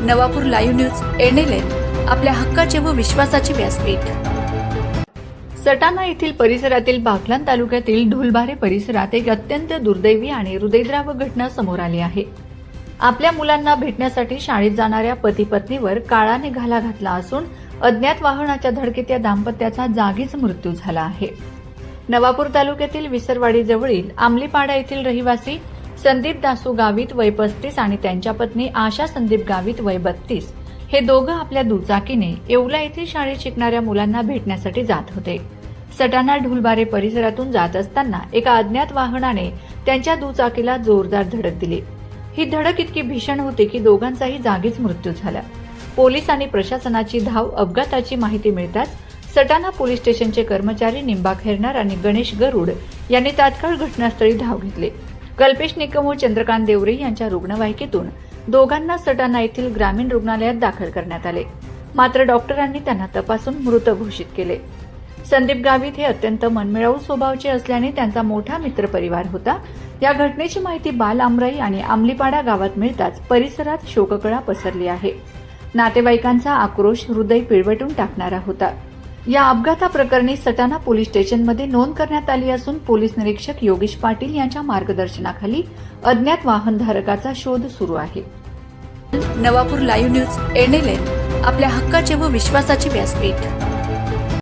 Navapur live news एनएलएन आपल्या हक्काचे व विश्वासाचे व्यासपीठ। सटाणा येथील परिसरातील बागलाण तालुक्यातील ढुलबारे परिसरात एक अत्यंत दुर्दैवी आणि हृदयद्रावक घटना समोर आली आहे। आपल्या मुलांना भेटण्यासाठी शाळेत जाणाऱ्या पती पत्नीवर काळाने घाला घातला असून अज्ञात वाहनाच्या धडकेत या दाम्पत्याचा जागीच मृत्यू झाला आहे। नवापूर तालुक्यातील विसरवाडी जवळील आमलीपाडा येथील रहिवासी संदीप दासू गावित वय 35 आणि त्यांच्या पत्नी आशा संदीप गावित वय 32 हे दोघं आपल्या दुचाकीने येवला येथील शाळेत शिकणाऱ्या मुलांना भेटण्यासाठी जात होते। सटाणा ढुलबारे परिसरातून जात असताना एका अज्ञात वाहनाने त्यांच्या दुचाकीला जोरदार धडक दिली। ही धडक इतकी भीषण होती की दोघांचाही जागीच मृत्यू झाला। पोलीस आणि प्रशासनाची धाव अपघाताची माहिती मिळताच सटाणा पोलीस स्टेशनचे कर्मचारी निंबा खैरनार आणि गणेश गरुड यांनी तात्काळ घटनास्थळी धाव घेतली। कल्पेश निकम व चंद्रकांत देवरे यांच्या रुग्णवाहिकेतून दोघांना सटाणा येथील ग्रामीण रुग्णालयात दाखल करण्यात आले, मात्र डॉक्टरांनी त्यांना तपासून मृत घोषित केले। संदीप गावित हे अत्यंत मनमिळावू स्वभावाचे असल्याने त्यांचा मोठा मित्रपरिवार होता। या घटनेची माहिती बाल आमराई आणि आमलीपाडा गावात मिळताच परिसरात शोककळा पसरली आहे। नातेवाईकांचा आक्रोश हृदय पिळवटून टाकणारा होता। या अपघाताप्रकरणी सटाणा पोलीस स्टेशनमध्ये नोंद करण्यात आली असून पोलीस निरीक्षक योगेश पाटील यांच्या मार्गदर्शनाखाली अज्ञात वाहनधारकाचा शोध सुरू आहे। नवापूर लाईव्ह न्यूज एनएलएन आपल्या हक्काचे व विश्वासाचे व्यासपीठ।